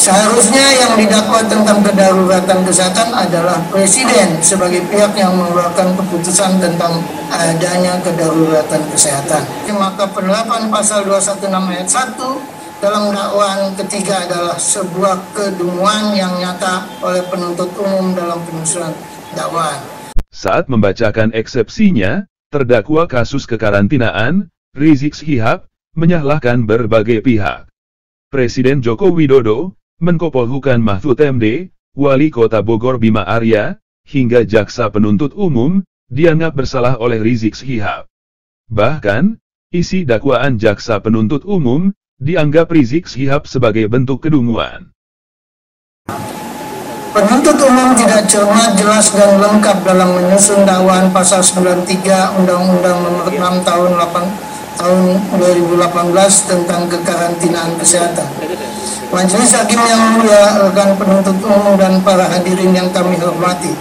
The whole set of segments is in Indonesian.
Seharusnya yang didakwa tentang kedaruratan kesehatan adalah Presiden sebagai pihak yang mengeluarkan keputusan tentang adanya kedaruratan kesehatan. Maka penerapan pasal 216 ayat 1 dalam dakwaan ketiga adalah sebuah kedunguan yang nyata oleh penuntut umum dalam penyusunan dakwaan. Saat membacakan eksepsinya, terdakwa kasus kekarantinaan, Rizik Syihab, menyalahkan berbagai pihak. Presiden Joko Widodo, Menko Polhukam Mahfud MD, Wali Kota Bogor Bima Arya, hingga jaksa penuntut umum, dianggap bersalah oleh Rizik Syihab. Bahkan, isi dakwaan jaksa penuntut umum, dianggap Rizik Syihab sebagai bentuk kedunguan. Penuntut umum tidak cermat, jelas, dan lengkap dalam menyusun dakwaan pasal 93 Undang-Undang Nomor 6 tahun 2018 tentang kekarantinaan kesehatan. Majelis Hakim yang mulia, rekan penuntut umum dan para hadirin yang kami hormati,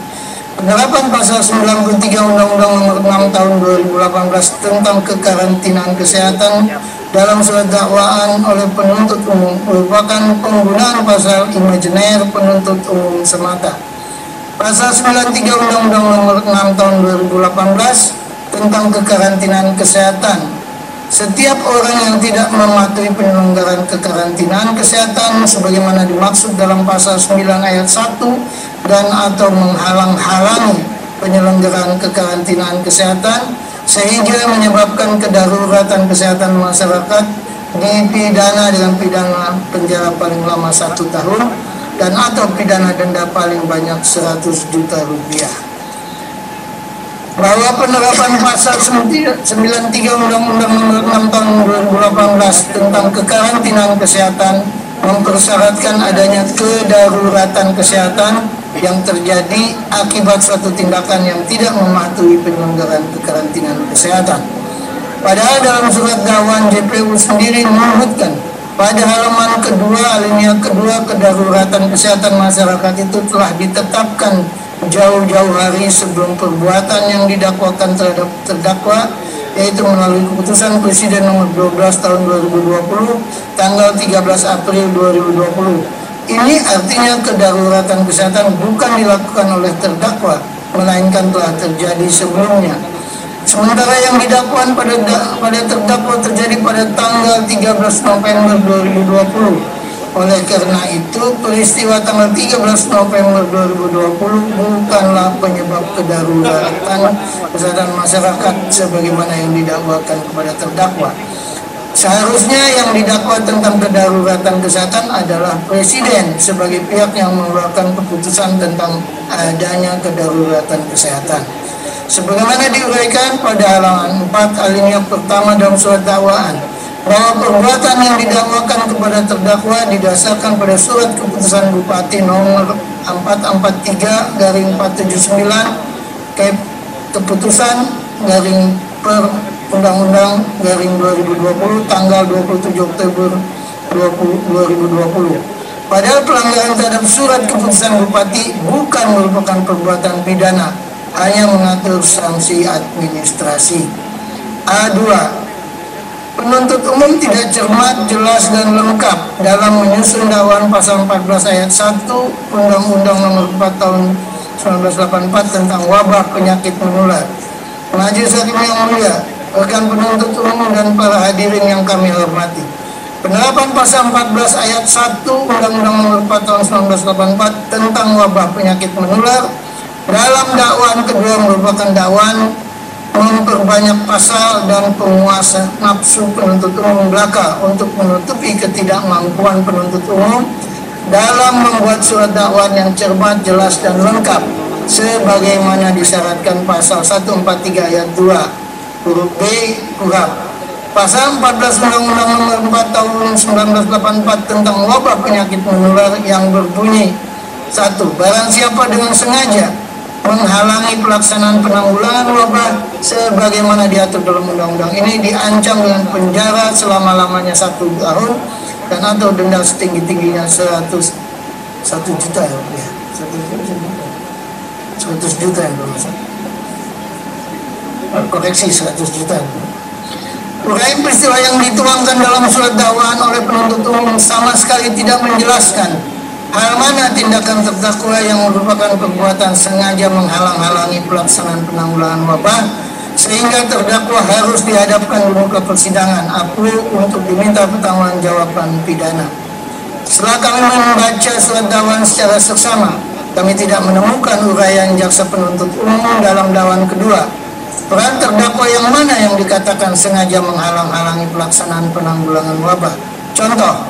penerapan pasal 93 Undang-Undang Nomor 6 tahun 2018 tentang kekarantinaan kesehatan dalam surat dakwaan oleh penuntut umum merupakan penggunaan pasal imajiner penuntut umum semata. Pasal 93 Undang-Undang Nomor 6 tahun 2018 tentang kekarantinaan kesehatan. Setiap orang yang tidak mematuhi penyelenggaraan kekarantinaan kesehatan sebagaimana dimaksud dalam pasal 9 ayat 1 dan atau menghalang-halangi penyelenggaraan kekarantinaan kesehatan sehingga menyebabkan kedaruratan kesehatan masyarakat dipidana dengan pidana penjara paling lama 1 tahun dan atau pidana denda paling banyak 100 juta rupiah. Bahwa penerapan pasal 93 Undang-Undang Nomor 6 tahun 2018 tentang kekarantinaan kesehatan mempersyaratkan adanya kedaruratan kesehatan yang terjadi akibat suatu tindakan yang tidak mematuhi penyelenggaraan kekarantinaan kesehatan. Padahal dalam surat dakwaan JPU sendiri menyebutkan pada halaman kedua alinea kedua kedaruratan kesehatan masyarakat itu telah ditetapkan jauh-jauh hari sebelum perbuatan yang didakwakan terhadap terdakwa, yaitu melalui keputusan Presiden nomor 12 tahun 2020 tanggal 13 April 2020. Ini artinya kedaruratan kesehatan bukan dilakukan oleh terdakwa, melainkan telah terjadi sebelumnya. Sementara yang didakwakan pada terdakwa terjadi pada tanggal 13 November 2020. Oleh karena itu, peristiwa tanggal 13 November 2020 bukanlah penyebab kedaruratan kesehatan masyarakat sebagaimana yang didakwakan kepada terdakwa. Seharusnya yang didakwa tentang kedaruratan kesehatan adalah Presiden sebagai pihak yang mengeluarkan keputusan tentang adanya kedaruratan kesehatan. Sebagaimana diuraikan pada halaman 4 alinea pertama dalam surat dakwaan, bahwa perbuatan yang didakwakan kepada terdakwa didasarkan pada surat keputusan Bupati nomor 443/479 keputusan garing per Undang-Undang garing 2020 tanggal 27 Oktober 2020. Padahal pelanggaran terhadap surat keputusan Bupati bukan merupakan perbuatan pidana, hanya mengatur sanksi administrasi. A2. Penuntut umum tidak cermat, jelas, dan lengkap dalam menyusun dakwaan pasal 14 ayat 1 Undang-Undang Nomor 4 tahun 1984 tentang wabah penyakit menular. Majelis Hakim yang mulia, rekan penuntut umum dan para hadirin yang kami hormati, penerapan pasal 14 ayat 1 Undang-Undang Nomor 4 tahun 1984 tentang wabah penyakit menular dalam dakwaan kedua merupakan dakwaan memperbanyak pasal dan penguasa nafsu penuntut umum belaka untuk menutupi ketidakmampuan penuntut umum dalam membuat surat dakwaan yang cermat, jelas, dan lengkap sebagaimana disyaratkan pasal 143 ayat 2 huruf B KUHP. Pasal 14 Undang-Undang Nomor 4 tahun 1984 tentang wabah penyakit menular yang berbunyi 1. Barang siapa dengan sengaja menghalangi pelaksanaan penanggulangan wabah sebagaimana diatur dalam undang-undang ini diancam dengan penjara selama-lamanya 1 tahun dan atau denda setinggi-tingginya 1 juta rupiah. 100 juta ya, koreksi 100 juta. Uraian peristiwa yang dituangkan dalam surat dakwaan oleh penuntut umum sama sekali tidak menjelaskan Hal mana tindakan terdakwa yang merupakan perbuatan sengaja menghalang-halangi pelaksanaan penanggulangan wabah sehingga terdakwa harus dihadapkan di muka persidangan untuk diminta pertanggungjawaban pidana. Setelah kami membaca surat dakwaan secara seksama, kami tidak menemukan uraian jaksa penuntut umum dalam dakwaan kedua. Peran terdakwa yang mana yang dikatakan sengaja menghalang-halangi pelaksanaan penanggulangan wabah? Contoh,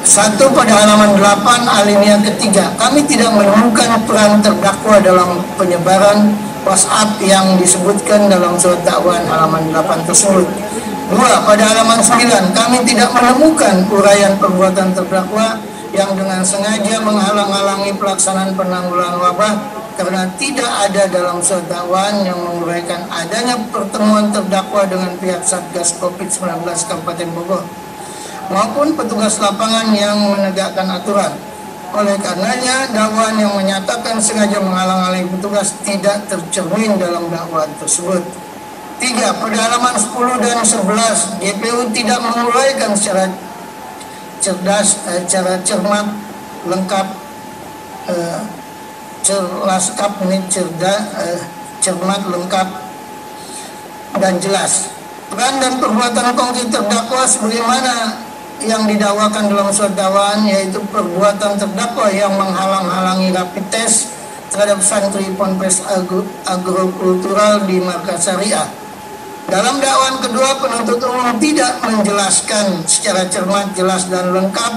1 pada halaman 8 alinea ketiga, kami tidak menemukan peran terdakwa dalam penyebaran WhatsApp yang disebutkan dalam surat dakwaan halaman 8 tersebut. 2 pada halaman 9, kami tidak menemukan uraian perbuatan terdakwa yang dengan sengaja menghalang-halangi pelaksanaan penanggulangan wabah karena tidak ada dalam surat dakwaan yang menguraikan adanya pertemuan terdakwa dengan pihak Satgas COVID-19 Kabupaten Bogor maupun petugas lapangan yang menegakkan aturan. Oleh karenanya, dakwaan yang menyatakan sengaja menghalang-halangi petugas tidak tercermin dalam dakwaan tersebut. 3. Pada halaman 10 dan 11, JPU tidak menguraikan secara cerdas, cermat, lengkap, cermat, lengkap, dan jelas. Peran dan perbuatan konkret terdakwa sebagaimana yang didakwakan dalam surat dakwaan, yaitu perbuatan terdakwa yang menghalang-halangi rapid test terhadap santri Ponpes Agrokultural di Markas Syariah. Dalam dakwaan kedua, penuntut umum tidak menjelaskan secara cermat, jelas, dan lengkap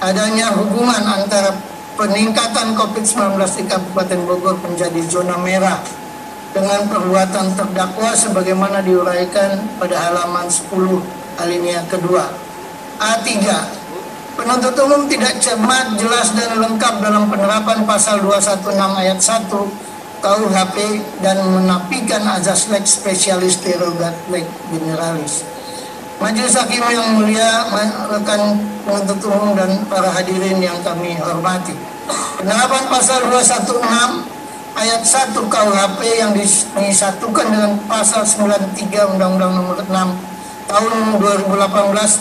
adanya hubungan antara peningkatan COVID-19 di Kabupaten Bogor menjadi zona merah dengan perbuatan terdakwa sebagaimana diuraikan pada halaman 10 alinea kedua. A3. Penuntut umum tidak cermat, jelas, dan lengkap dalam penerapan pasal 216 ayat 1 KUHP dan menafikan azas lex specialis derogat lex generalis. Majelis Hakim yang mulia, rekan penuntut umum dan para hadirin yang kami hormati, penerapan pasal 216 ayat 1 KUHP yang disatukan dengan pasal 93 Undang-Undang Nomor 6 Tahun 2018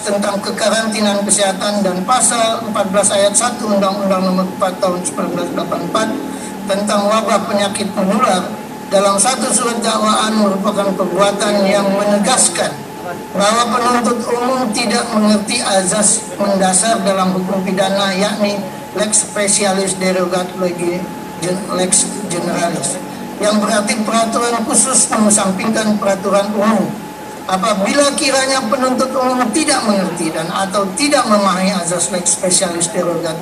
tentang kekarantinaan kesehatan dan pasal 14 ayat 1 Undang-Undang Nomor 4 Tahun 1984 tentang wabah penyakit menular dalam satu surat dakwaan merupakan perbuatan yang menegaskan bahwa penuntut umum tidak mengerti azas mendasar dalam hukum pidana, yakni lex specialis derogat lex generalis, yang berarti peraturan khusus mengesampingkan peraturan umum. Apabila kiranya penuntut umum tidak mengerti dan atau tidak memahami azas lex specialis derogat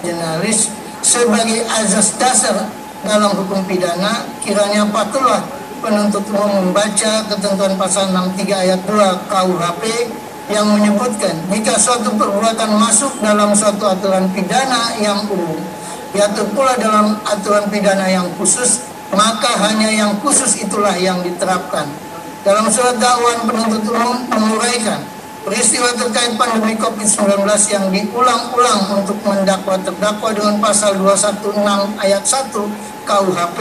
generalis sebagai azas dasar dalam hukum pidana, kiranya patutlah penuntut umum membaca ketentuan pasal 63 ayat 2 KUHP yang menyebutkan jika suatu perbuatan masuk dalam suatu aturan pidana yang umum, diatur pula dalam aturan pidana yang khusus, maka hanya yang khusus itulah yang diterapkan. Dalam surat dakwaan, penuntut umum menguraikan peristiwa terkait pandemi COVID-19 yang diulang-ulang untuk mendakwa terdakwa dengan pasal 216 ayat 1 KUHP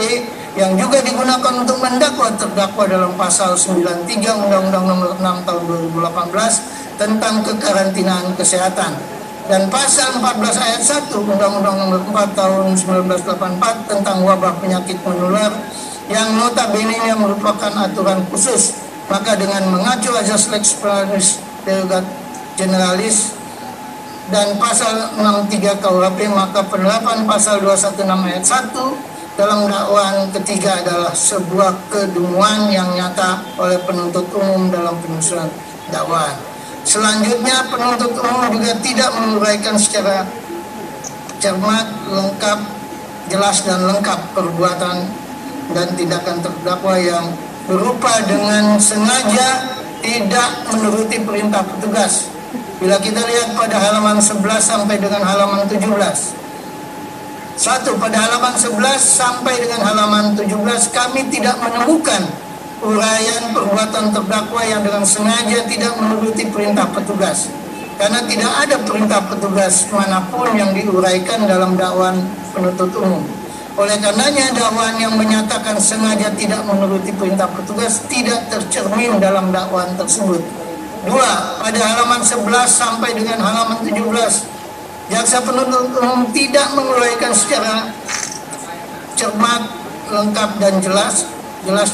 yang juga digunakan untuk mendakwa terdakwa dalam pasal 93 Undang-Undang Nomor 6 Tahun 2018 tentang kekarantinaan kesehatan dan pasal 14 ayat 1 Undang-Undang Nomor 4 Tahun 1984 tentang wabah penyakit menular yang notabene merupakan aturan khusus. Maka dengan mengacu azas lex specialis derogat generalis dan pasal 63 KUHP, maka penerapan pasal 216 ayat 1 dalam dakwaan ketiga adalah sebuah kedunguan yang nyata oleh penuntut umum dalam penyusunan dakwaan. Selanjutnya, penuntut umum juga tidak menguraikan secara cermat, lengkap, jelas, dan lengkap perbuatan dan tindakan terdakwa yang berupa dengan sengaja tidak menuruti perintah petugas. Bila kita lihat pada halaman 11 sampai dengan halaman 17. 1. Pada halaman 11 sampai dengan halaman 17 kami tidak menemukan uraian perbuatan terdakwa yang dengan sengaja tidak menuruti perintah petugas. Karena tidak ada perintah petugas manapun yang diuraikan dalam dakwaan penuntut umum. Oleh karenanya, dakwaan yang menyatakan sengaja tidak menuruti perintah petugas tidak tercermin dalam dakwaan tersebut. 2. Pada halaman 11 sampai dengan halaman 17 Jaksa penuntut umum tidak menguraikan secara cermat, lengkap dan jelas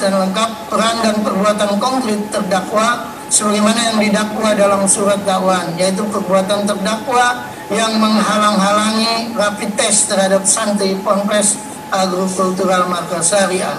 dan lengkap peran dan perbuatan konkret terdakwa sebagaimana yang didakwa dalam surat dakwaan, yaitu perbuatan terdakwa yang menghalang-halangi rapid test terhadap santri Ponpes Agrokultural Markas Syariah.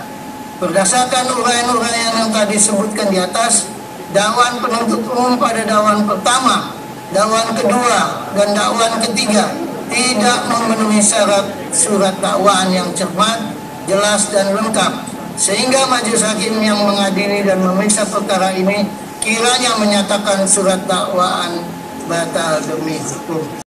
Berdasarkan uraian-uraian yang tadi disebutkan di atas, dakwaan penuntut umum pada dakwaan pertama, dakwaan kedua, dan dakwaan ketiga tidak memenuhi syarat surat dakwaan yang cermat, jelas, dan lengkap, sehingga majelis hakim yang mengadili dan memeriksa perkara ini kiranya menyatakan surat dakwaan batal demi hukum.